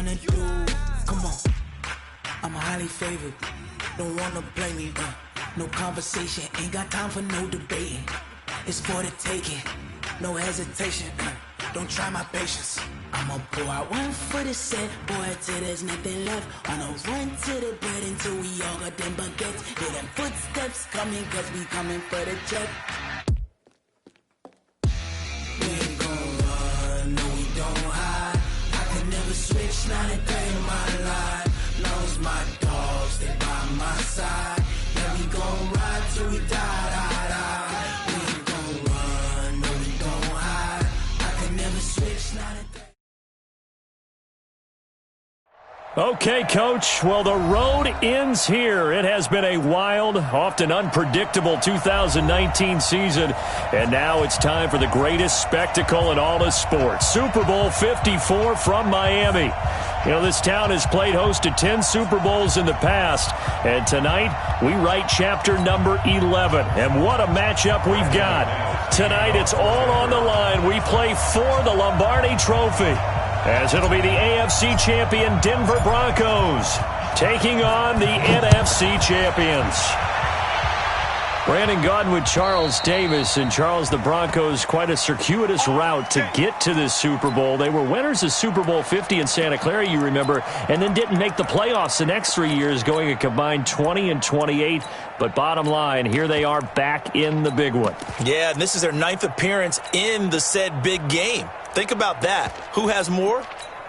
wanna do. Come on, I'm highly favored. Don't wanna play me, no conversation. Ain't got time for no debating. It's for the taking, no hesitation. Don't try my patience. I'ma pour out one for the set, boy, till there's nothing left. On a run to the bread until we all got them baguettes. Hear them footsteps coming, cause we coming for the check. We ain't gon' run, no we don't hide. I can never switch, not a day in my life. Long as my dogs stay by my side. Yeah, we gon' ride till we die, die, die. We ain't gon' run, no we don't hide. I can never switch, not a day. Okay, Coach. Well, the road ends here. It has been a wild, often unpredictable 2019 season, and now it's time for the greatest spectacle in all of sports. Super Bowl 54 from Miami. You know, this town has played host to 10 Super Bowls in the past, and tonight we write chapter number 11. And what a matchup we've got. Tonight it's all on the line. We play for the Lombardi Trophy, as it'll be the AFC champion Denver Broncos taking on the NFC champions. Brandon Gaudin with Charles Davis. And Charles, the Broncos, quite a circuitous route to get to this Super Bowl. They were winners of Super Bowl 50 in Santa Clara, you remember, and then didn't make the playoffs the next 3 years, going a combined 20-28. But bottom line, here they are back in the big one. Yeah, and this is their 9th appearance in the said big game. Think about that. Who has more?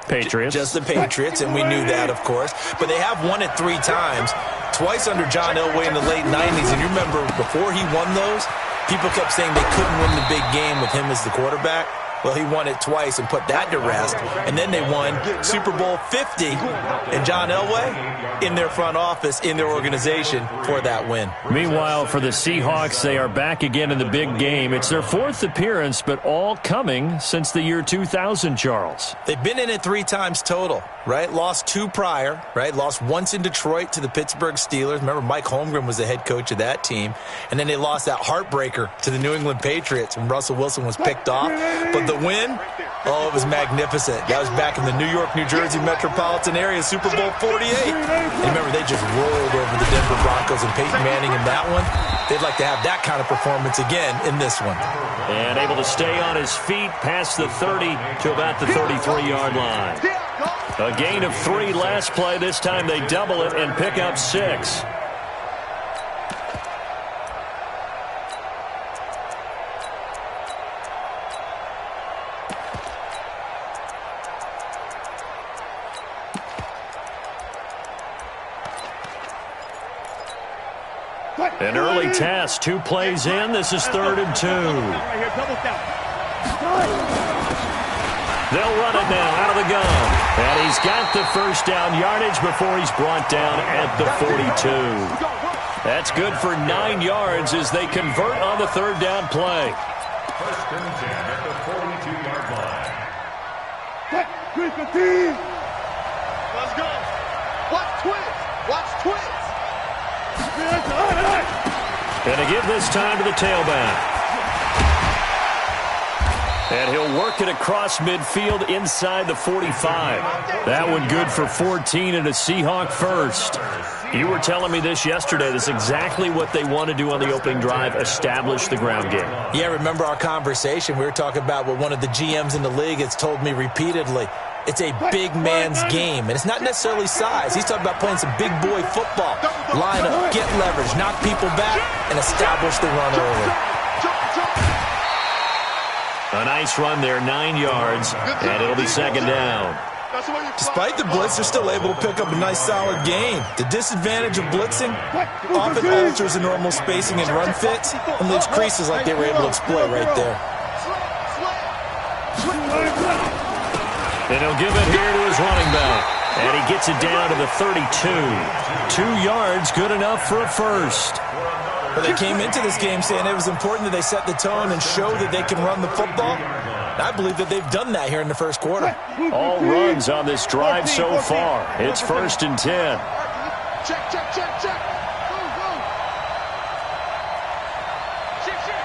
Patriots. Just the Patriots, and we knew that, of course. But they have won it 3 times, twice under John Elway in the late 90s. And you remember, before he won those, people kept saying they couldn't win the big game with him as the quarterback. Well, he won it twice and put that to rest. And then they won Super Bowl 50 and John Elway in their front office, in their organization for that win. Meanwhile, for the Seahawks, they are back again in the big game. It's their 4th appearance, but all coming since the year 2000, Charles. They've been in it 3 times total, right? Lost 2 prior, right? Lost once in Detroit to the Pittsburgh Steelers. Remember, Mike Holmgren was the head coach of that team. And then they lost that heartbreaker to the New England Patriots when Russell Wilson was picked off. But the win, oh, it was magnificent. That was back in the New York, New Jersey metropolitan area, Super Bowl 48. And remember, they just rolled over the Denver Broncos and Peyton Manning in that one. They'd like to have that kind of performance again in this one. And able to stay on his feet past the 30 to about the 33-yard line. A gain of 3 last play. This time they double it and pick up 6. An early task, 2 plays in. This is 3rd and 2. They'll run it now out of the gun. And he's got the first down yardage before he's brought down at the 42. That's good for 9 yards as they convert on the 3rd down play. First and 10 at the 42-yard line. Let's go. Watch twins. Watch twins. And to give this time to the tailback. And he'll work it across midfield inside the 45. That one good for 14 and a Seahawk first. You were telling me this yesterday. This is exactly what they want to do on the opening drive, establish the ground game. Yeah, remember our conversation? We were talking about what one of the GMs in the league has told me repeatedly. It's a big man's game, and it's not necessarily size. He's talking about playing some big boy football. Line up, get leverage, knock people back, and establish the run early. A nice run there, 9 yards, and it'll be 2nd down. Despite the blitz, they're still able to pick up a nice solid gain. The disadvantage of blitzing often alters the normal spacing and run fits and leaves creases like they were able to exploit right there. And he'll give it here to his running back. And he gets it down to the 32. 2 yards, good enough for a first. But they came into this game saying it was important that they set the tone and show that they can run the football. And I believe that they've done that here in the first quarter. All runs on this drive so far. It's 1st and 10. Check, check, check, check. Go, go. Check, check.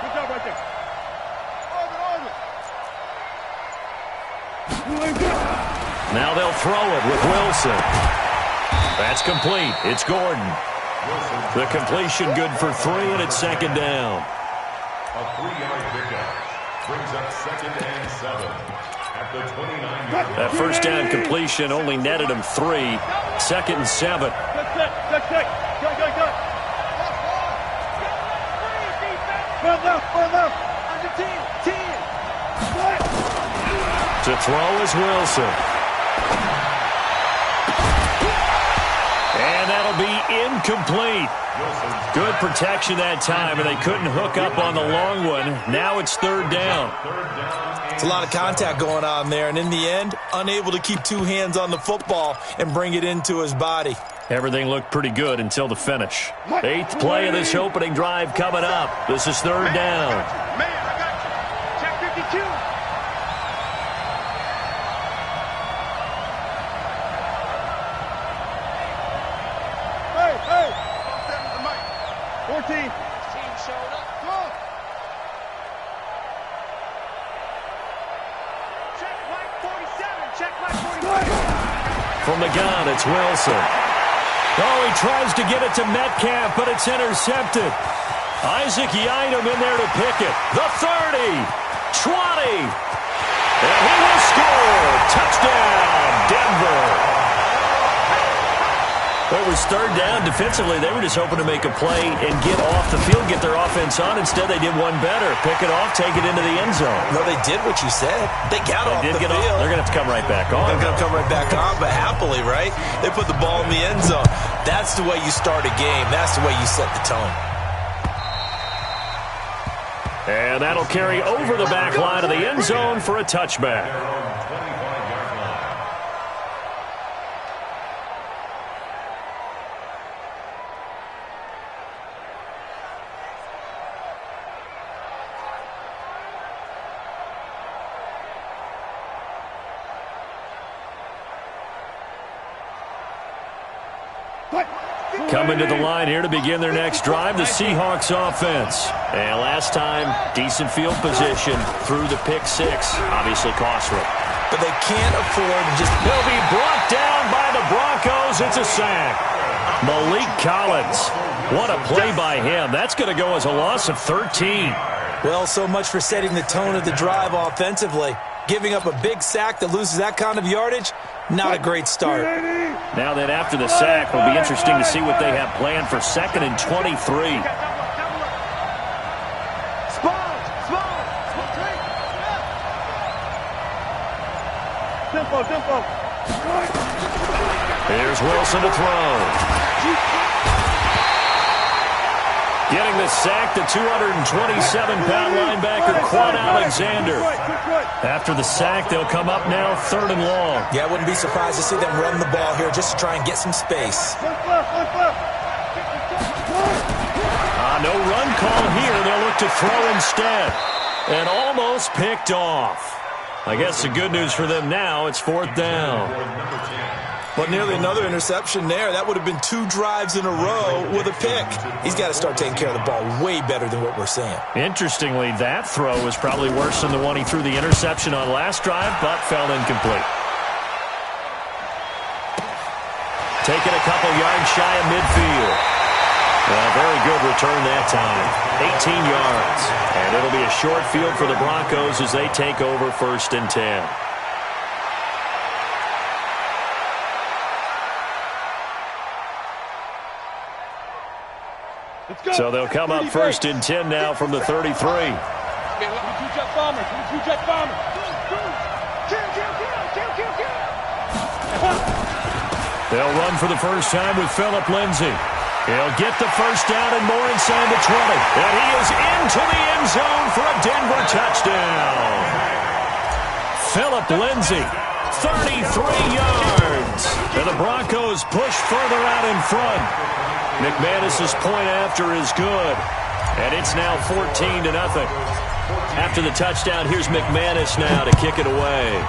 Good job right there. Now they'll throw it with Wilson. That's complete. It's Gordon. The completion good for 3, and it's second down. A 3-yard pickup brings up 2nd and 7 at the 29-yard line. That first down completion only netted him 3. 2nd and 7. To throw is Wilson. And that'll be incomplete. Good protection that time, and they couldn't hook up on the long one. Now it's 3rd down. It's a lot of contact going on there, and in the end, unable to keep 2 hands on the football and bring it into his body. Everything looked pretty good until the finish. 8th play of this opening drive coming up. This is 3rd down. Man, I got you. Check 52. Hey. 14. Team showed up. Go. Check Mike 47. Check Mike 47. From the gun, it's Wilson. Oh, he tries to get it to Metcalf, but it's intercepted. Isaac Yiadom in there to pick it. The 30, 20, and he will score. Touchdown, Denver. It was 3rd down. Defensively, they were just hoping to make a play and get off the field, get their offense on. Instead, they did one better. Pick it off, take it into the end zone. No, they did what you said. They got off the field. They're going to have to come right back on. They're going to come right back on, but happily, right? They put the ball in the end zone. That's the way you start a game. That's the way you set the tone. And that'll carry over the back line of the end zone for a touchback. Coming to the line here to begin their next drive, the Seahawks offense. And last time, decent field position through the pick 6. Obviously costly. But they can't afford to just... They'll be brought down by the Broncos. It's a sack. Malik Collins. What a play by him. That's going to go as a loss of 13. Well, so much for setting the tone of the drive offensively. Giving up a big sack that loses that kind of yardage, not a great start. Now that after the sack, will be interesting to see what they have planned for 2nd and 23. Tempo. Here's Wilson to throw. Getting the sack, the 227-pound linebacker, Quan Alexander. After the sack, they'll come up now 3rd and long. Yeah, I wouldn't be surprised to see them run the ball here just to try and get some space. No run call here. They'll look to throw instead. And almost picked off. I guess the good news for them now, it's 4th down. But nearly another interception there. That would have been 2 drives in a row with a pick. He's got to start taking care of the ball way better than what we're seeing. Interestingly, that throw was probably worse than the one he threw the interception on last drive, but fell incomplete. Taking a couple yards shy of midfield. Very good return that time. 18 yards. And it'll be a short field for the Broncos as they take over 1st and 10. So they'll come up 1st and 10 now from the 33. They'll run for the first time with Phillip Lindsay. He'll get the first down and more inside the 20. And he is into the end zone for a Denver touchdown. Phillip Lindsay, 33 yards. And the Broncos push further out in front. McManus's point after is good. And it's now 14-0. After the touchdown, here's McManus now to kick it away.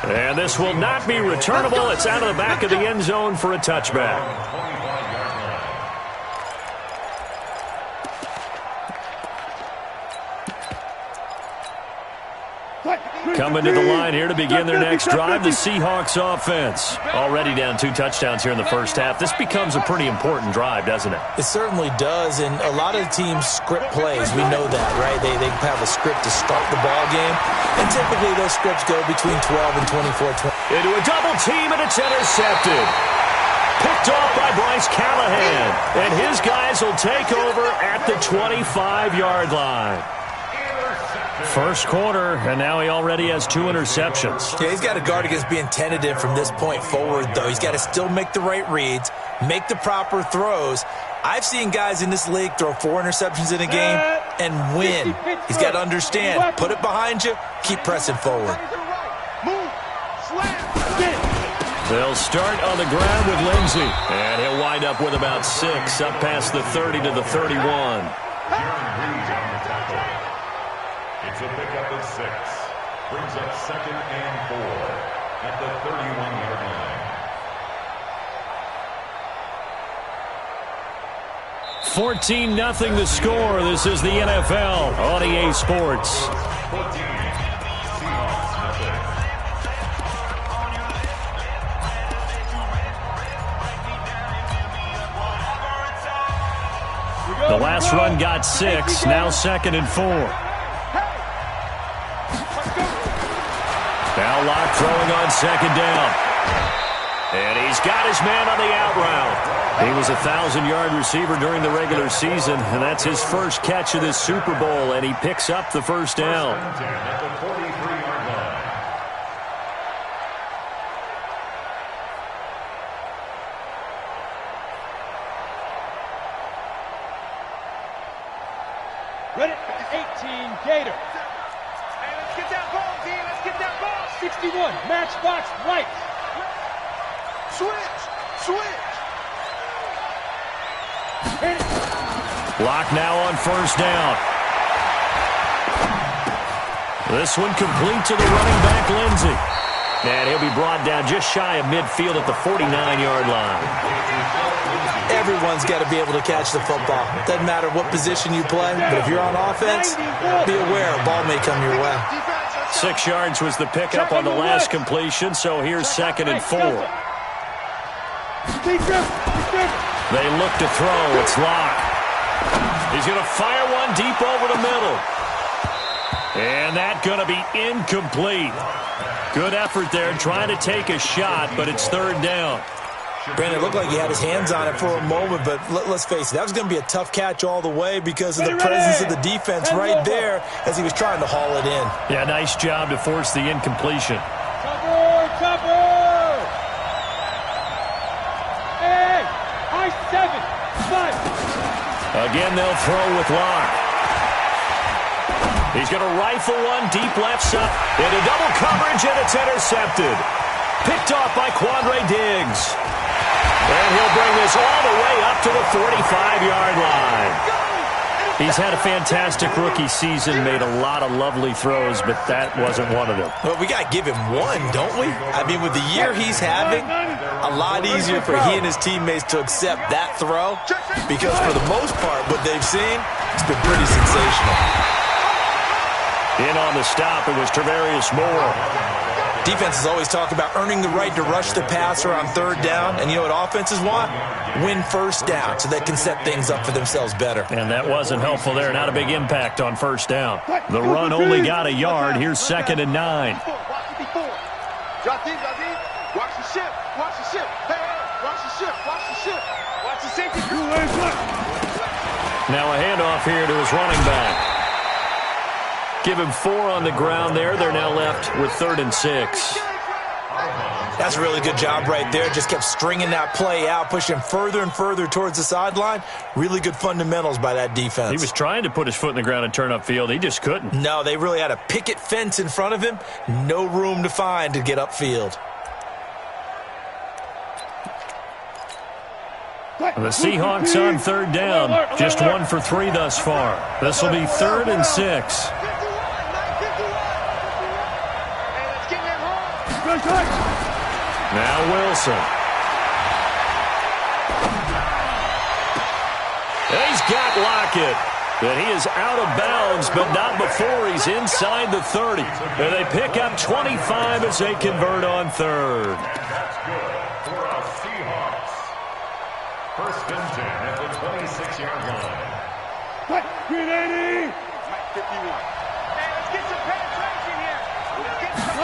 And this will not be returnable. It's out of the back of the end zone for a touchback. Coming to the line here to begin their next drive, the Seahawks offense. Already down 2 touchdowns here in the first half. This becomes a pretty important drive, doesn't it? It certainly does, and a lot of teams script plays. We know that, right? They have a script to start the ball game, and typically those scripts go between 12 and 24. Into a double team, and it's intercepted. Picked off by Bryce Callahan, and his guys will take over at the 25-yard line. First quarter, and now he already has 2 interceptions. Yeah, he's got to guard against being tentative from this point forward, though. He's got to still make the right reads, make the proper throws. I've seen guys in this league throw 4 interceptions in a game and win. He's got to understand, put it behind you, keep pressing forward. They'll start on the ground with Lindsey, and he'll wind up with about 6, up past the 30 to the 31. It's a pickup of 6. Brings up 2nd and 4 at the 31-yard line. 14-0 the score. This is the NFL on EA Sports. 14. Seahawks nothing. The last run got 6, now 2nd and 4. Now Locke throwing on 2nd down. And he's got his man on the out route. He was a 1,000-yard receiver during the regular season, and that's his first catch of this Super Bowl, and he picks up the first down. At the 43-yard line. Ready? 18, Gator. Hey, let's get that ball, D. Let's get that ball. 61, matchbox right. Switch. Locke now on first down. This one complete to the running back, Lindsey. And he'll be brought down just shy of midfield at the 49-yard line. Everyone's got to be able to catch the football. Doesn't matter what position you play, but if you're on offense, be aware a ball may come your way. 6 yards was the pickup on the last completion, so here's 2nd and 4. They look to throw. It's Locke. He's going to fire one deep over the middle. And that's going to be incomplete. Good effort there trying to take a shot, but it's 3rd down. Brandon, it looked like he had his hands on it for a moment, but let's face it, that was going to be a tough catch all the way because of the presence of the defense right there as he was trying to haul it in. Yeah, nice job to force the incompletion. Cover! Hey, I-7, 5. Again, they'll throw with Locke. He's going to rifle one deep left side into double coverage, and it's intercepted. Picked off by Quandre Diggs. And he'll bring this all the way up to the 45-yard line. He's had a fantastic rookie season, made a lot of lovely throws, but that wasn't one of them. Well, we got to give him one, don't we? I mean, with the year he's having, a lot easier for he and his teammates to accept that throw because for the most part, what they've seen, it's been pretty sensational. In on the stop, it was Travarius Moore. Defenses always talk about earning the right to rush the passer on 3rd down, and you know what offenses want? Win 1st down so they can set things up for themselves better. And that wasn't helpful there. Not a big impact on 1st down. The run only got a yard. Here's 2nd and 9. Drop deep. Watch the ship. Hey, watch the ship. Watch the safety. Now a handoff here to his running back. Give him 4 on the ground there. They're now left with 3rd and 6. That's a really good job right there. Just kept stringing that play out, pushing further and further towards the sideline. Really good fundamentals by that defense. He was trying to put his foot in the ground and turn upfield. He just couldn't. No, they really had a picket fence in front of him. No room to find to get upfield. The Seahawks on 3rd down. Just 1 for 3 thus far. This will be 3rd and 6. Now Wilson. He's got Lockett. that he is out of bounds, but not before he's inside the 30. And they pick up 25 as they convert on third. That's good for our Seahawks. First and 10 at the 26-yard line. 380. 51. Hey, let's get some penetration here. Let's get some.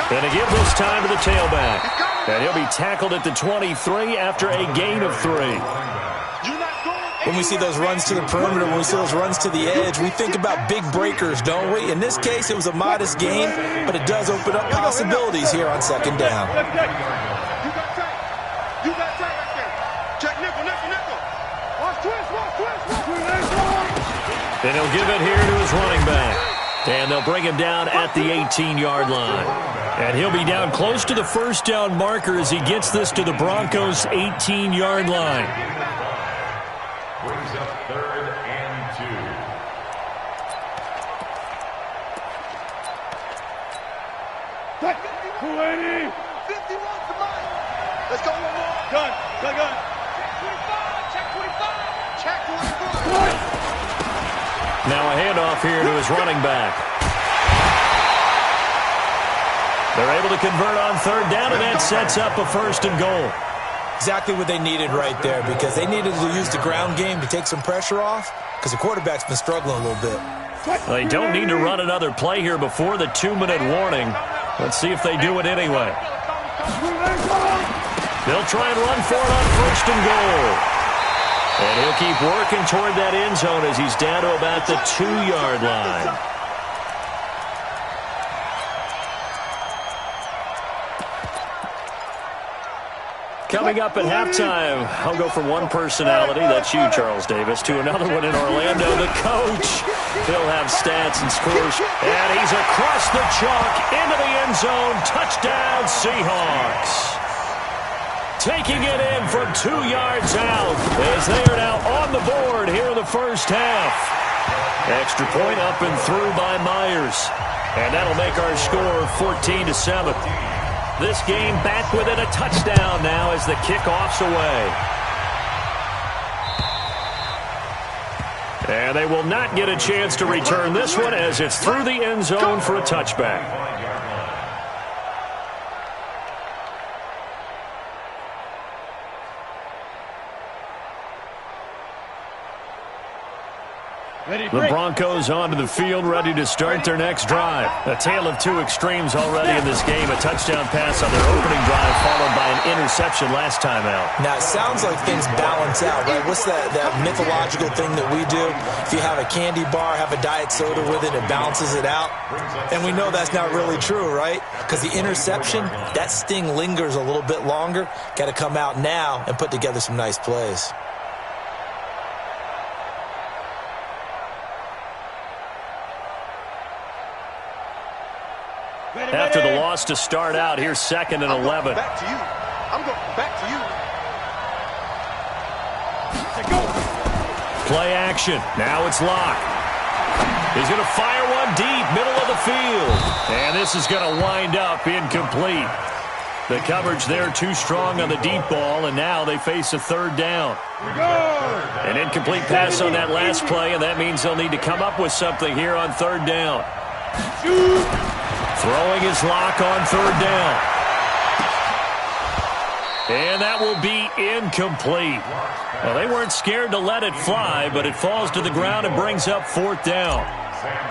And again this time to the tailback. And he'll be tackled at the 23 after a gain of 3. When we see those runs to the perimeter, when we see those runs to the edge, we think about big breakers, don't we? In this case, it was a modest gain, but it does open up possibilities here on second down. You got tight. You got tight right there. Check nickel. Watch twist. And he'll give it here to his running back. And they'll bring him down at the 18-yard line. And he'll be down close to the first down marker as he gets this to the Broncos' 18-yard line. Brings up third and 2. Cut. 280. 51. Come on. Let's go one more. Gun. Check 25. Check 25. Now a handoff here to his running back. They're able to convert on third down, and that sets up a first and goal. Exactly what they needed right there, because they needed to use the ground game to take some pressure off, because the quarterback's been struggling a little bit. They don't need to run another play here before the 2-minute warning. Let's see if they do it anyway. They'll try and run for it on first and goal. And he'll keep working toward that end zone as he's down to about the 2-yard line. Coming up at halftime, I'll go from one personality, that's you, Charles Davis, to another one in Orlando, the coach. He'll have stats and scores, and he's across the chalk into the end zone. Touchdown, Seahawks. Taking it in from 2 yards out as they are now on the board here in the first half. Extra point up and through by Myers, and that'll make our score 14-7. This game back within a touchdown now as the kickoff's away. And they will not get a chance to return this one as it's through the end zone for a touchback. The Broncos onto the field, ready to start their next drive. A tale of two extremes already in this game. A touchdown pass on their opening drive, followed by an interception last time out. Now, it sounds like things balance out, right? What's that mythological thing that we do? If you have a candy bar, have a diet soda with it, it balances it out. And we know that's not really true, right? Because the interception, that sting lingers a little bit longer. Got to come out now and put together some nice plays. After the loss to start out, here's 2nd and 11. Back to you. I'm going back to you. Go. Play action. Now it's Locke. He's going to fire one deep, middle of the field. And this is going to wind up incomplete. The coverage there too strong on the deep ball, and now they face a third down. An incomplete pass on that last play, and that means they'll need to come up with something here on third down. Throwing his Lock on third down. And that will be incomplete. Well, they weren't scared to let it fly, but it falls to the ground and brings up fourth down.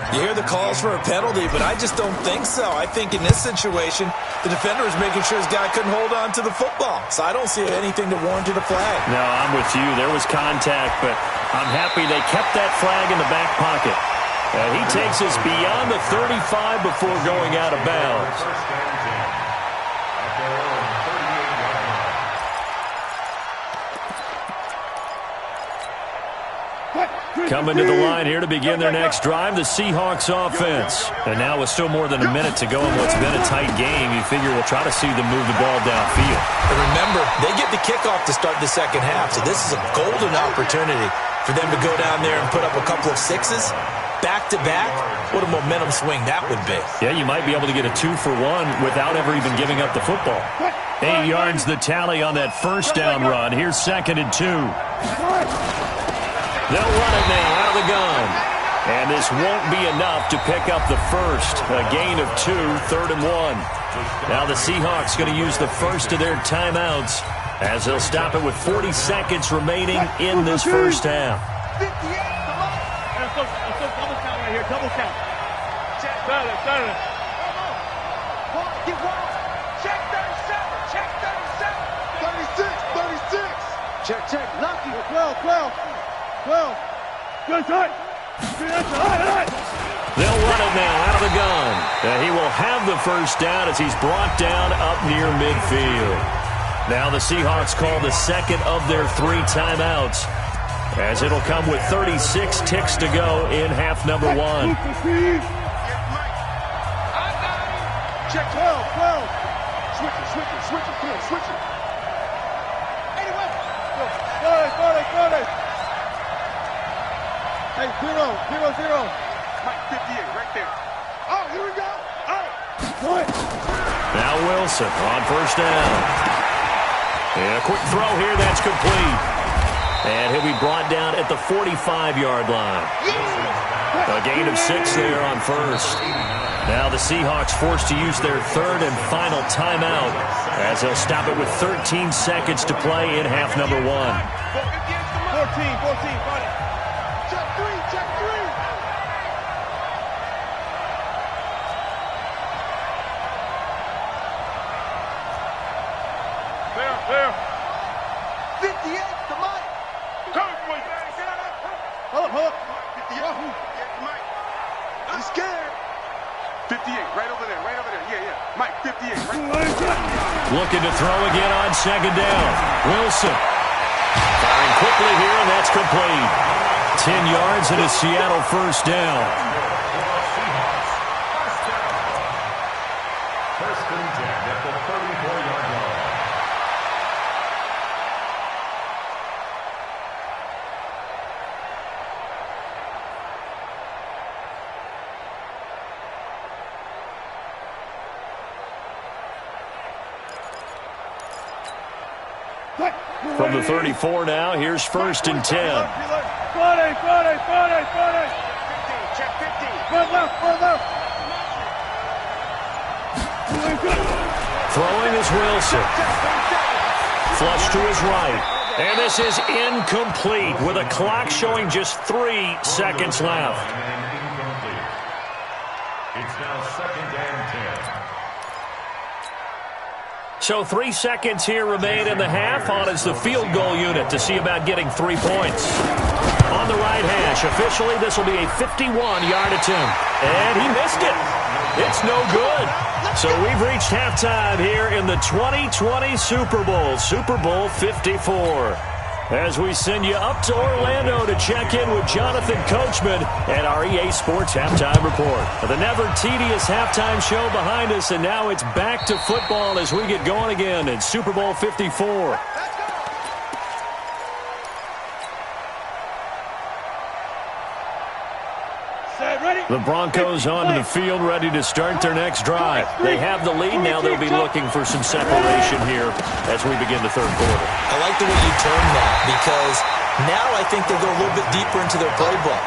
You hear the calls for a penalty, but I just don't think so. I think in this situation, the defender is making sure his guy couldn't hold on to the football. So I don't see anything to warrant a flag. No, I'm with you. There was contact, but I'm happy they kept that flag in the back pocket. And he takes us beyond the 35 before going out of bounds. Coming to the line here to begin their next drive, the Seahawks offense. And now with still more than a minute to go in what's been a tight game, you figure we'll try to see them move the ball downfield. And remember, they get the kickoff to start the second half, so this is a golden opportunity for them to go down there and put up a couple of sixes. Back-to-back, what a momentum swing that would be. Yeah, you might be able to get a 2-for-1 without ever even giving up the football. 8 yards the tally on that first down run. Here's 2nd and 2. They'll run it now out of the gun. And this won't be enough to pick up the first. A gain of 2, 3rd and 1. Now the Seahawks going to use the first of their timeouts as they'll stop it with 40 seconds remaining in this first half. 58, come on. Let's go double count right here, double count. Check, Saturday. Get one. Check 37, check 37. 36. Check. Lucky. 12. Good side. They'll run it now out of the gun. He will have the first down as he's brought down up near midfield. Now the Seahawks call the second of their 3 timeouts as it'll come with 36 ticks to go in half number 1. Check 12. Switch it. 81. Got it. Hey, 0. Mike, 58, right there. Oh, here we go. All right. Now Wilson on first down. And a quick throw here, that's complete. And he'll be brought down at the 45-yard line. A gain of 6 there on first. Now the Seahawks forced to use their 3rd and final timeout as they'll stop it with 13 seconds to play in half number 1. 14, buddy. Check 3. There. 58, come on. Come, boy. Hold up. 58. Mike. I'm scared. 58, right over there. Yeah. Mike, 58. Right. Looking to throw again on second down. Wilson. Firing quickly here, and that's complete. 10 yards and a Seattle first down. First and 10 at the 34-yard line. From the 34 now, here's first and 10. 40. Check 15. Front left. Throwing is Wilson. Flush to his right. And this is incomplete with a clock showing just 3 seconds left. Incomplete. It's now 2nd and 10. So 3 seconds here remain in the half. On is the field goal unit to see about getting 3 points. On the right hash, officially this will be a 51-yard attempt. And he missed it. It's no good. So we've reached halftime here in the 2020 Super Bowl, Super Bowl 54. As we send you up to Orlando to check in with Jonathan Coachman at our EA Sports Halftime Report. The never-tedious halftime show behind us, and now it's back to football as we get going again in Super Bowl 54. The Broncos onto the field, ready to start their next drive. They have the lead. Now they'll be looking for some separation here as we begin the third quarter. I like the way you termed that because now I think they go a little bit deeper into their playbook.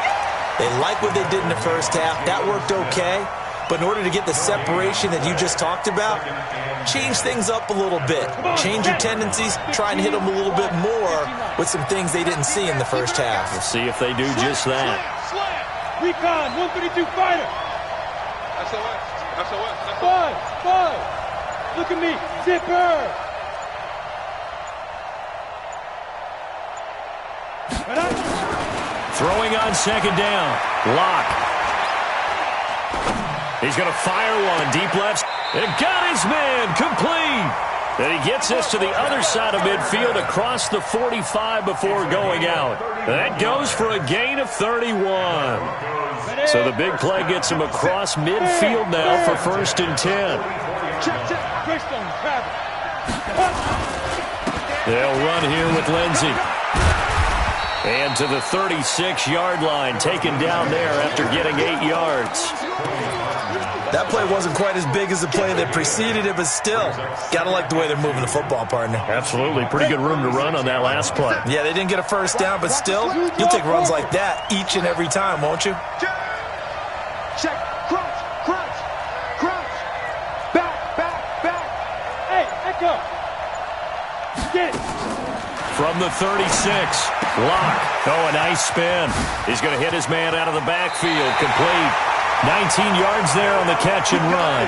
They like what they did in the first half. That worked okay. But in order to get the separation that you just talked about, change things up a little bit. Change your tendencies. Try and hit them a little bit more with some things they didn't see in the first half. We'll see if they do just that. Recon, 132 fighter. SOS. Five. Look at me. Zipper. Throwing on second down. Lock. He's going to fire one. Deep left. And got his man. Complete. And he gets this to the other side of midfield across the 45 before going out. That goes for a gain of 31. So the big play gets him across midfield now for first and 10. They'll run here with Lindsey. And to the 36-yard line, taken down there after getting 8 yards. That play wasn't quite as big as the play that preceded it, but still, got to like the way they're moving the football, partner. Absolutely. Pretty good room to run on that last play. Yeah, they didn't get a first down, but still, you'll take runs like that each and every time, won't you? Check. Crunch. Back. Hey, echo. Get it. From the 36, Locke. Oh, a nice spin. He's going to hit his man out of the backfield. Complete. 19 yards there on the catch and run.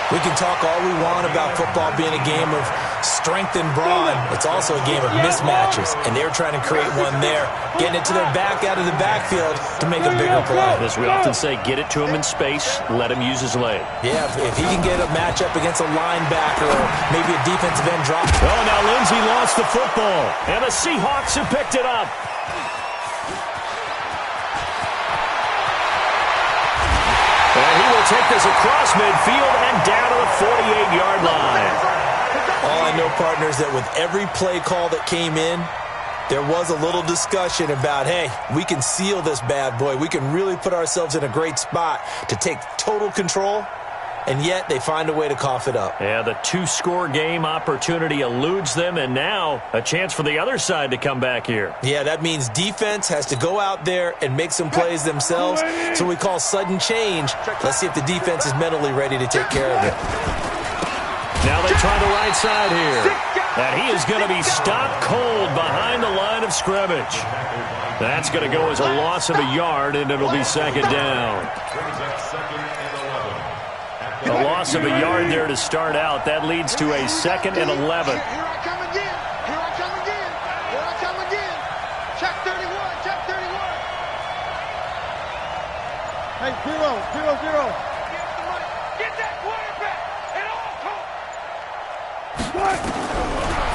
We can talk all we want about football being a game of strength and brawn. It's also a game of mismatches, and they're trying to create one there, getting it to their back out of the backfield to make a bigger play. As we often say, get it to him in space, let him use his leg. Yeah, if he can get a matchup against a linebacker or maybe a defensive end drop. Oh, now Lindsey lost the football, and the Seahawks have picked it up. And he will take this across midfield and down to the 48-yard line. All I know, partner, is that with every play call that came in, there was a little discussion about, hey, we can seal this bad boy. We can really put ourselves in a great spot to take total control, and yet they find a way to cough it up. Yeah, the two-score game opportunity eludes them, and now a chance for the other side to come back here. Yeah, that means defense has to go out there and make some plays themselves. So we call sudden change. Let's see if the defense is mentally ready to take care of it. Now they try the right side here. And he is going to be stopped cold behind the line of scrimmage. That's going to go as a loss of a yard, and it'll be second down. A loss of a yard there to start out. That leads to a 2nd and 11. Here I come again. Check 31. Hey, 0. Get that quarterback at all costs.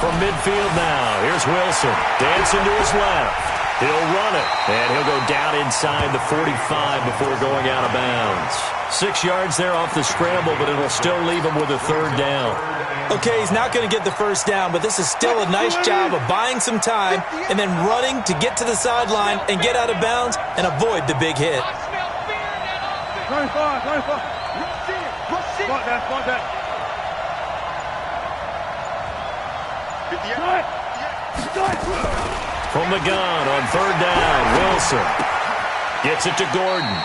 From midfield now, here's Wilson. Dancing to his left. He'll run it, and he'll go down inside the 45 before going out of bounds. 6 yards there off the scramble, but it'll still leave him with a 3rd down. Okay, he's not going to get the first down, but this is still a nice job of buying some time and then running to get to the sideline and get out of bounds and avoid the big hit. 25. Spot that. From the gun on 3rd down, Wilson gets it to Gordon.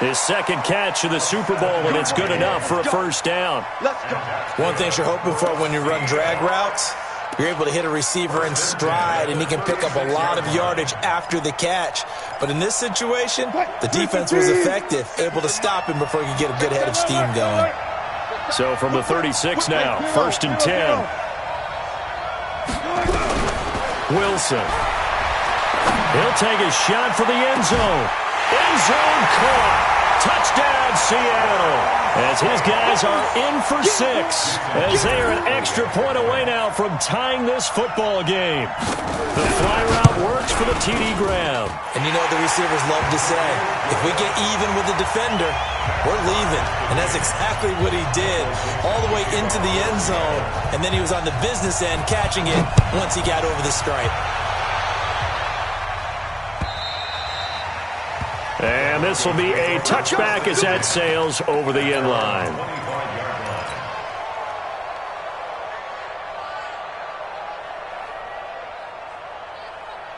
His 2nd catch of the Super Bowl, and it's good enough for a 1st down. Let's go. One thing you're hoping for when you run drag routes, you're able to hit a receiver in stride, and he can pick up a lot of yardage after the catch. But in this situation, the defense was effective, able to stop him before he could get a good head of steam going. So from the 36 now, 1st and 10. Wilson. He'll take a shot for the end zone. End zone caught. Touchdown, Seattle. As his guys are in for 6. As they are an extra point away now from tying this football game. The fly route works for the TD Graham. And you know what the receivers love to say? If we get even with the defender, we're leaving. And that's exactly what he did. All the way into the end zone. And then he was on the business end catching it once he got over the stripe. And this will be a touchback as that sails over the end line.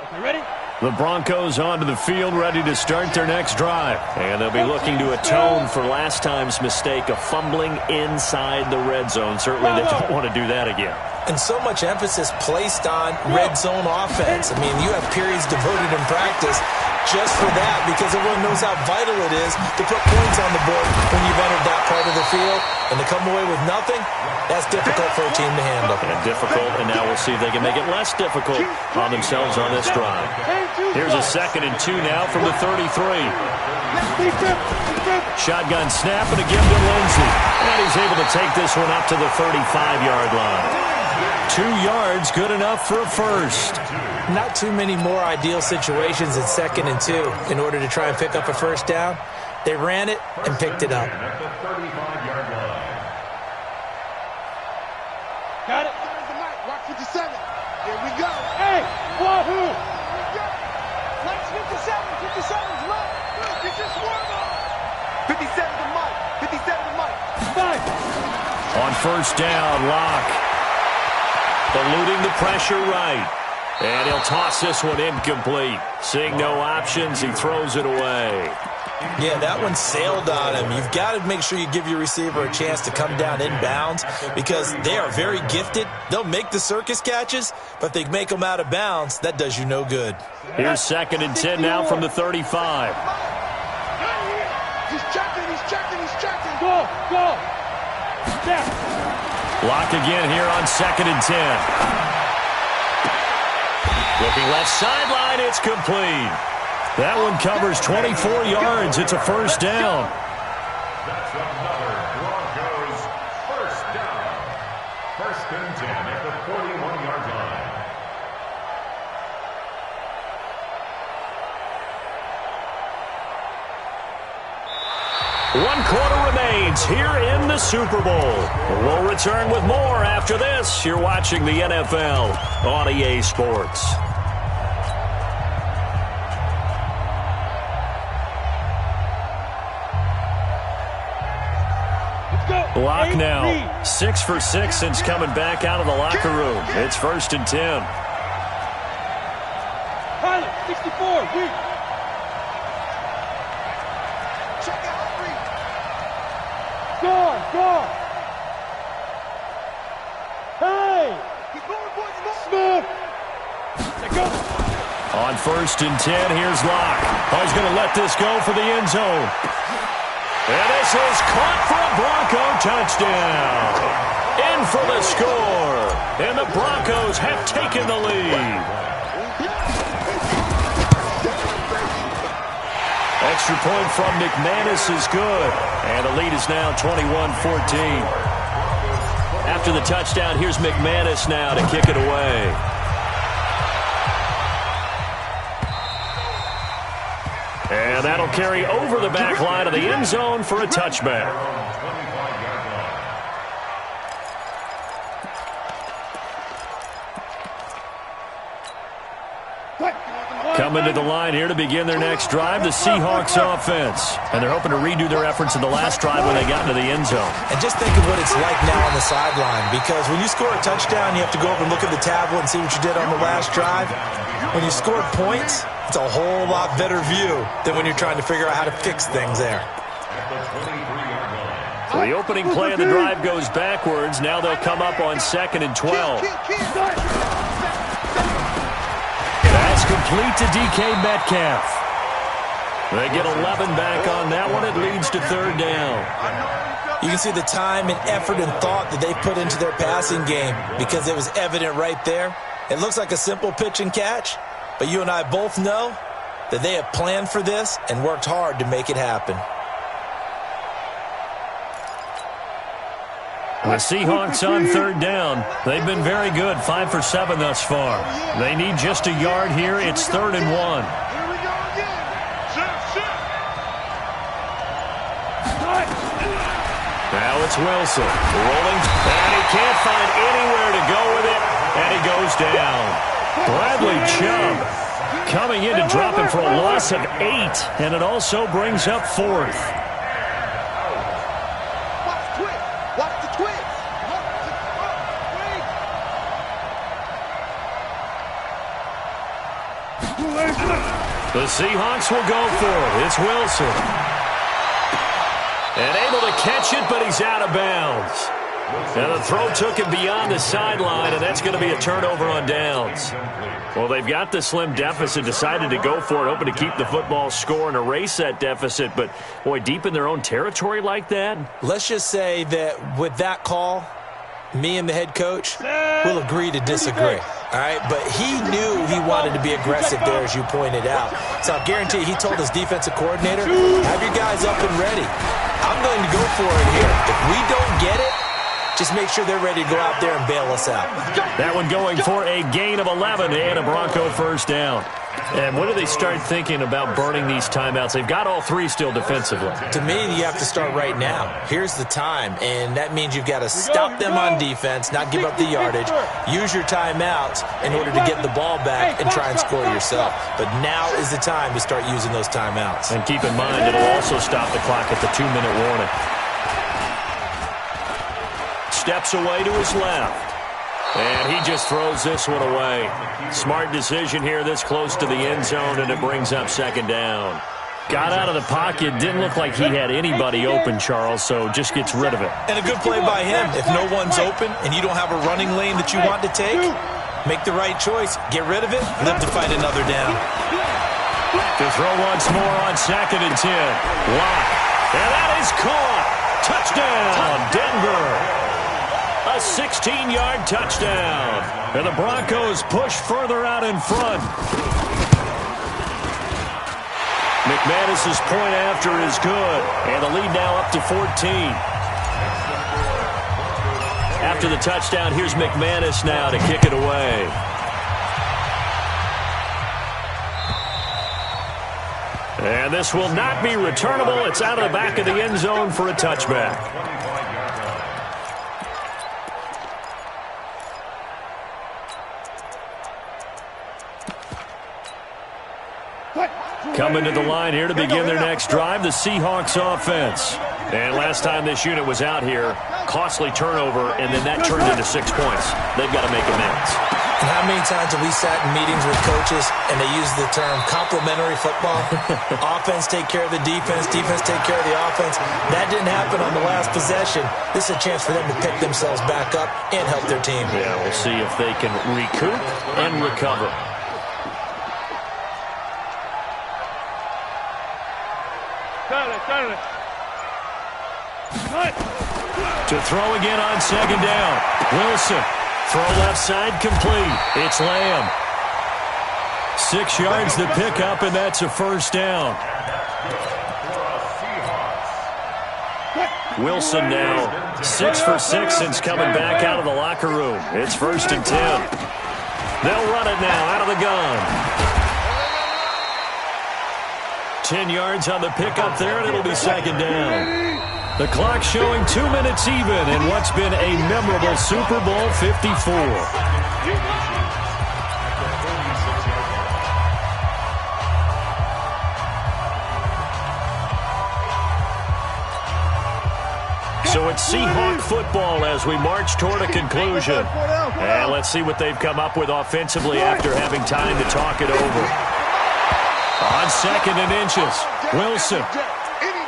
Okay, ready? The Broncos onto the field, ready to start their next drive. And they'll be looking to atone for last time's mistake of fumbling inside the red zone. Certainly they don't want to do that again. And so much emphasis placed on red zone offense. I mean, you have periods devoted in practice just for that because everyone knows how vital it is to put points on the board when you've entered that part of the field. And to come away with nothing, that's difficult for a team to handle. And difficult, and now we'll see if they can make it less difficult on themselves on this drive. Here's a 2nd and 2 now from the 33. Shotgun snap and a give to Lindsey. And he's able to take this one up to the 35-yard line. 2 yards, good enough for a 1st. Not too many more ideal situations at 2nd and 2 in order to try and pick up a 1st down. They ran it and picked it up. At the 35-yard line. Got it. Rock 57. Here we go. Hey, wahoo! Nice 57. 57's mine. You just won. 57's mine. first down. Locke eluding the pressure right. And he'll toss this one incomplete. Seeing no options, he throws it away. Yeah, that one sailed on him. You've got to make sure you give your receiver a chance to come down inbounds because they are very gifted. They'll make the circus catches, but if they make them out of bounds, that does you no good. Here's 2nd and 10 now from the 35. He's checking. Go. Step. Lock again here on 2nd and 10. Looking left sideline, it's complete. That one covers 24 yards. It's a first down. That's another Broncos first down. 1st and 10 at the 41-yard line. One quarter remains here in the Super Bowl. We'll return with more after this. You're watching the NFL on EA Sports. Lock now. 6 for 6 since coming back out of the locker room. It's 1st and 10. Pilot, 64, weak. Check out, free. Gone. Hey! Keep going, boys. Smith! Let go. On 1st and 10, here's Locke. Oh, he's going to let this go for the end zone. And this is caught for a Bronco touchdown. In for the score. And the Broncos have taken the lead. Extra point from McManus is good. And the lead is now 21-14. After the touchdown, here's McManus now to kick it away. And that'll carry over the back line of the end zone for a touchback. Coming to the line here to begin their next drive, the Seahawks offense. And they're hoping to redo their efforts in the last drive when they got into the end zone. And just think of what it's like now on the sideline, because when you score a touchdown, you have to go over and look at the tablet and see what you did on the last drive. When you scored points, it's a whole lot better view than when you're trying to figure out how to fix things there. So the opening play of the drive goes backwards. Now they'll come up on 2nd and 12. That's complete to DK Metcalf. They get 11 back on that one. It leads to 3rd down. You can see the time and effort and thought that they put into their passing game because it was evident right there. It looks like a simple pitch and catch, but you and I both know that they have planned for this and worked hard to make it happen. The Seahawks on 3rd down. They've been very good, 5 for 7 thus far. They need just a yard here. It's 3rd and 1. Here we go again. Shift. Now it's Wilson rolling, and he can't find anywhere to go with it, and he goes down. Bradley Chubb coming in to drop him for a loss of 8, and it also brings up 4th. Watch the twist. The Seahawks will go for it. It's Wilson. And able to catch it, but he's out of bounds. And the throw took him beyond the sideline, and that's going to be a turnover on downs. Well, they've got the slim deficit, decided to go for it, hoping to keep the football score and erase that deficit. But, boy, deep in their own territory like that? Let's just say that with that call, me and the head coach will agree to disagree. All right, but he knew he wanted to be aggressive there, as you pointed out. So I guarantee he told his defensive coordinator, have your guys up and ready. I'm going to go for it here. If we don't get it, just make sure they're ready to go out there and bail us out. That one going for a gain of 11 and a Bronco first down. And when do they start thinking about burning these timeouts? They've got all 3 still defensively. To me, you have to start right now. Here's the time, and that means you've got to stop them on defense, not give up the yardage, use your timeouts in order to get the ball back and try and score yourself. But now is the time to start using those timeouts. And keep in mind, it'll also stop the clock at the 2-minute warning. steps away to his left. And he just throws this one away. Smart decision here this close to the end zone, and it brings up second down. Got out of the pocket. Didn't look like he had anybody open, Charles, so just gets rid of it. And a good play by him. If no one's open and you don't have a running lane that you want to take, make the right choice. Get rid of it. Live to fight another down. To throw once more on 2nd and 10. Lock. And that is caught. Touchdown, Denver. A 16-yard touchdown. And the Broncos push further out in front. McManus's point after is good. And the lead now up to 14. After the touchdown, here's McManus now to kick it away. And this will not be returnable. It's out of the back of the end zone for a touchback. Coming to the line here to begin their next drive, the Seahawks offense. And last time this unit was out here, costly turnover, and then that turned into 6 points. They've got to make amends. And how many times have we sat in meetings with coaches and they use the term complementary football? Offense take care of the defense, defense take care of the offense. That didn't happen on the last possession. This is a chance for them to pick themselves back up and help their team. Yeah, we'll see if they can recoup and recover. To throw again on 2nd down. Wilson. Throw left side complete. It's Lamb. 6 yards to pick up, and that's a first down. Wilson now 6 for 6 since coming back out of the locker room. It's 1st and 10. They'll run it now out of the gun. 10 yards on the pickup there, and it'll be 2nd down. The clock showing 2 minutes even in what's been a memorable Super Bowl 54. So it's Seahawk football as we march toward a conclusion. And let's see what they've come up with offensively after having time to talk it over. On 2nd and inches, Wilson.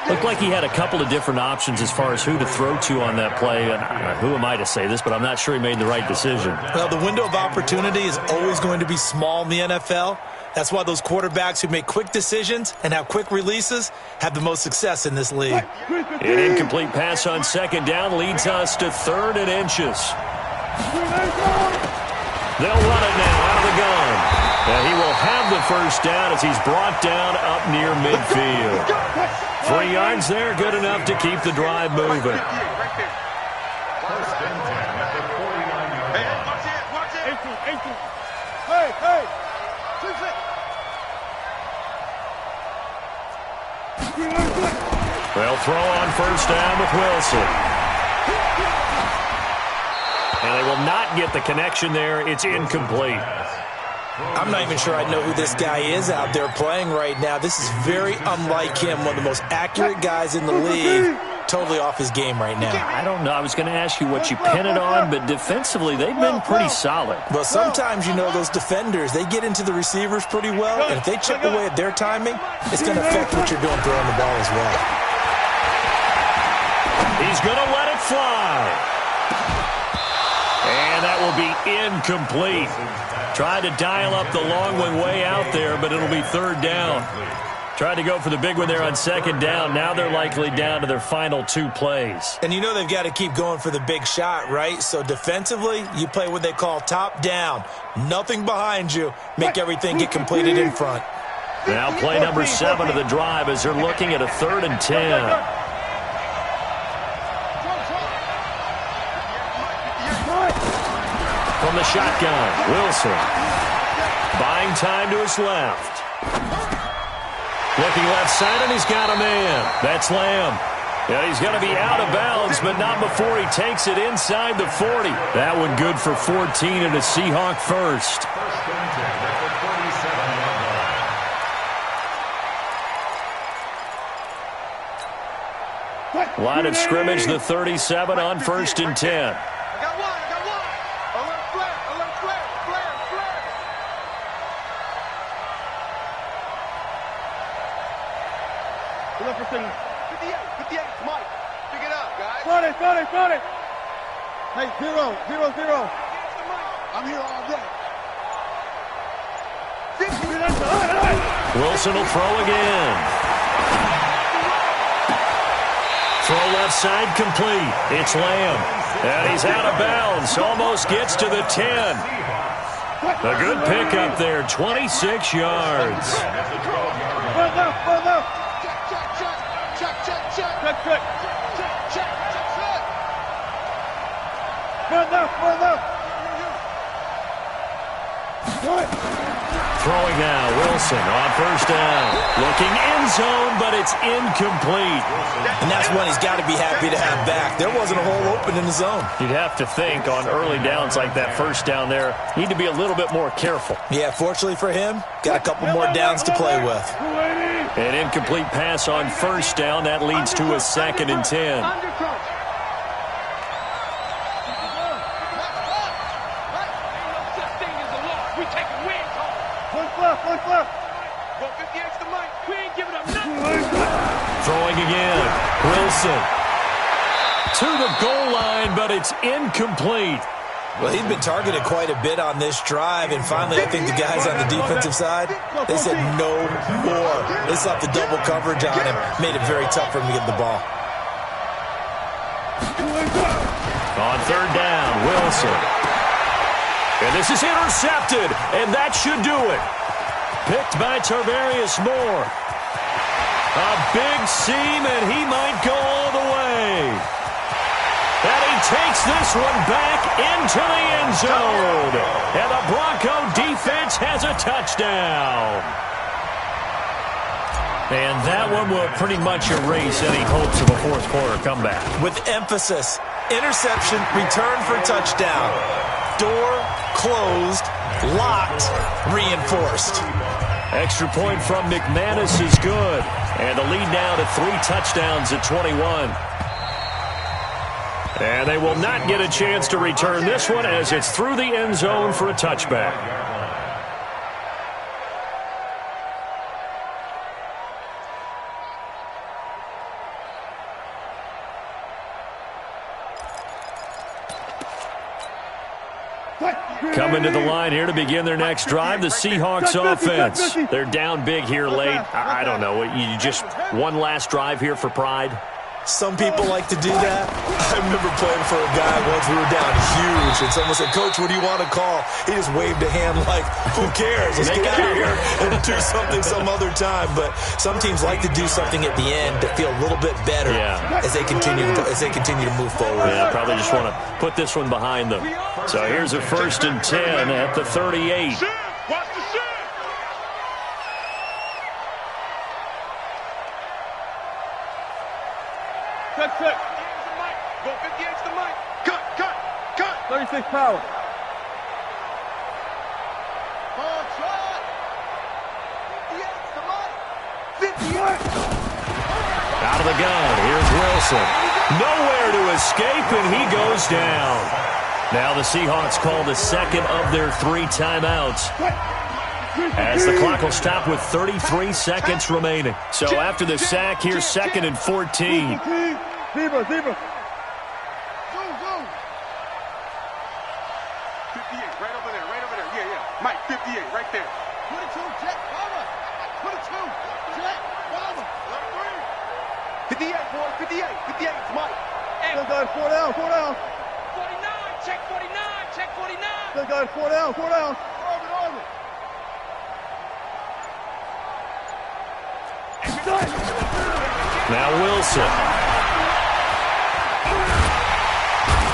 Looked like he had a couple of different options as far as who to throw to on that play. And who am I to say this, but I'm not sure he made the right decision. Well, the window of opportunity is always going to be small in the NFL. That's why those quarterbacks who make quick decisions and have quick releases have the most success in this league. An incomplete pass on 2nd down leads us to 3rd and inches. They'll run it now out of the gun. And he will have the first down as he's brought down up near midfield. 3 yards there, good enough to keep the drive moving. 1st and 10 at the 49-yard line. Watch it. Hey. They'll throw on 1st down with Wilson. And they will not get the connection there. It's incomplete. I'm not even sure I know who this guy is out there playing right now. This is very unlike him, one of the most accurate guys in the league. Totally off his game right now. I don't know. I was going to ask you what you pin it on, but defensively, they've been pretty solid. Well, sometimes, those defenders, they get into the receivers pretty well, and if they chip away at their timing, it's going to affect what you're doing throwing the ball as well. He's going to let it fly. And that will be incomplete. Tried to dial up the long one way out there, but it'll be 3rd down. Tried to go for the big one there on 2nd down. Now they're likely down to their final 2 plays. And they've got to keep going for the big shot, right? So defensively, you play what they call top down. Nothing behind you. Make everything get completed in front. Now play number 7 of the drive as they're looking at a 3rd and 10. From the shotgun, Wilson. Buying time to his left. Looking left side, and he's got a man. That's Lamb. Yeah, he's going to be out of bounds, but not before he takes it inside the 40. That one good for 14 and a Seahawk first. 1st and 10 at the 47-yard Line of scrimmage, the 37 on 1st and 10. I got one. A little flare. Look for signal. 58, Mike. Pick it up, guys. Front it. Hey, 0. I'm here all day. Wilson will throw again. Throw left side complete. It's Lamb. And he's out of bounds. Almost gets to the 10. A good pickup there. 26 yards. Front left. Check. Front left. Throwing now, Wilson on 1st down. Looking end zone, but it's incomplete. And that's one he's got to be happy to have back. There wasn't a hole open in the zone. You'd have to think on early downs like that 1st down there, need to be a little bit more careful. Yeah, fortunately for him, got a couple more downs to play with. An incomplete pass on 1st down. That leads to a 2nd and 10. Throwing again. Wilson to the goal line, but it's incomplete. Well, he's been targeted quite a bit on this drive, and finally I think the guys on the defensive side, they said no more. They slapped the double coverage on him, made it very tough for him to get the ball. On 3rd down, Wilson. And this is intercepted, and that should do it. Picked by Tarvarius Moore. A big seam, and he might go all the way. And he takes this one back into the end zone. And the Bronco defense has a touchdown. And that one will pretty much erase any hopes of a fourth-quarter comeback. With emphasis, interception, return for touchdown. Door closed, locked, reinforced. Extra point from McManus is good. And the lead now to 3 touchdowns at 21. And they will not get a chance to return this one as it's through the end zone for a touchback. Coming to the line here to begin their next drive, the Seahawks offense. They're down big here late. I don't know. You just one last drive here for pride? Some people like to do that. I remember playing for a guy once. We were down huge, and someone said, "Coach, what do you want to call?" He just waved a hand like, "Who cares? Let's get out of here and do something some other time." But some teams like to do something at the end to feel a little bit better as they continue to move forward. Yeah, probably just want to put this one behind them. So here's a 1st and 10 at the 38. Watch the shit. Cut. Go 58's the mic. Cut. 36 power. Ball shot. 58's the mic. 58. Out of the gun. Here's Wilson. Nowhere to escape, and he goes down. Now the Seahawks call the 2nd of their 3 timeouts, as the clock will stop with 33 seconds remaining. So after the sack, here's 2nd and 14. Zebra. Zoom. 58, right over there. Yeah. Mike, 58, right there. 22, Jack, Palmer. 22, Jack, Palmer. 58, boy, 58. 58, it's Mike. Still got 4 down. 49, check 49. Still got 4 down. Orbit. Now Wilson.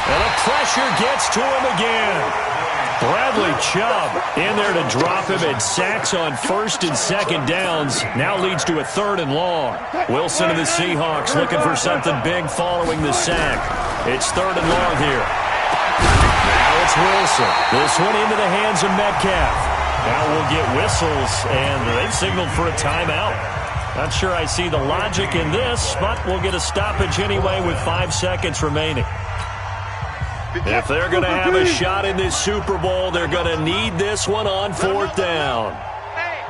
And the pressure gets to him again. Bradley Chubb in there to drop him, and sacks on 1st and 2nd downs. Now leads to a 3rd and long. Wilson and the Seahawks looking for something big following the sack. It's 3rd and long here. Now it's Wilson. This one into the hands of Metcalf. Now we'll get whistles, and they've signaled for a timeout. Not sure I see the logic in this, but we'll get a stoppage anyway with 5 seconds remaining. If they're going to have a shot in this Super Bowl, they're going to need this one on 4th down. Hey,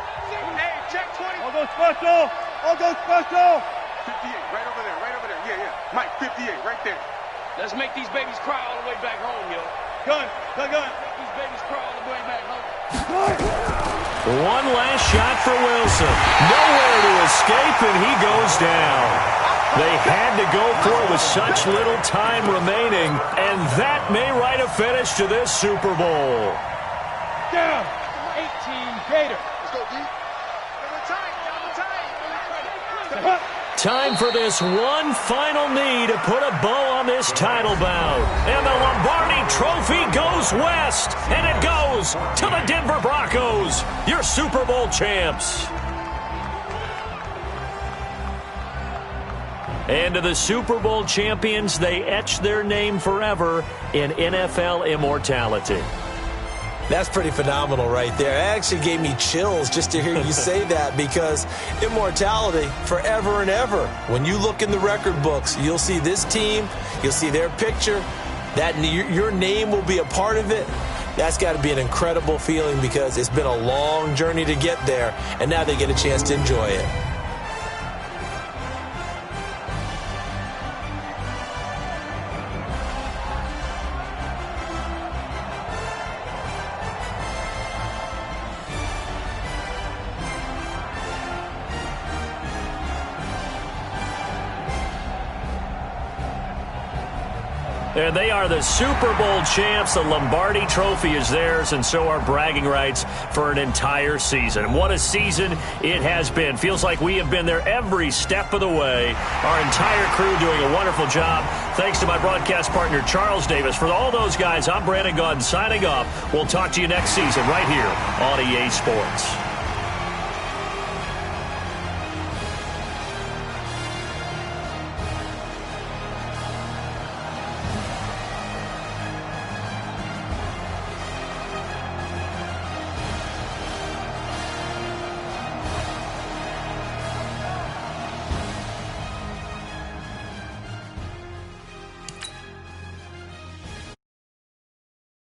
check 20. I'll go special. 58, right over there. Yeah. Mike, 58, right there. Let's make these babies cry all the way back home, yo. Gun. Make these babies cry all the way back home. One last shot for Wilson. Nowhere to escape, and he goes down. They had to go for it with such little time remaining, and that may write a finish to this Super Bowl. Down. 18 Gator. Let's go, D. Time for this one final knee to put a bow on this title bout. And the Lombardi Trophy goes west, and it goes to the Denver Broncos, your Super Bowl champs. And to the Super Bowl champions, they etch their name forever in NFL immortality. That's pretty phenomenal right there. It actually gave me chills just to hear you say that, because immortality forever and ever. When you look in the record books, you'll see this team, you'll see their picture, that your name will be a part of it. That's got to be an incredible feeling, because it's been a long journey to get there, and now they get a chance to enjoy it. And they are the Super Bowl champs. The Lombardi Trophy is theirs, and so are bragging rights for an entire season. What a season it has been. Feels like we have been there every step of the way. Our entire crew doing a wonderful job. Thanks to my broadcast partner, Charles Davis. For all those guys, I'm Brandon Gaudin signing off. We'll talk to you next season right here on EA Sports.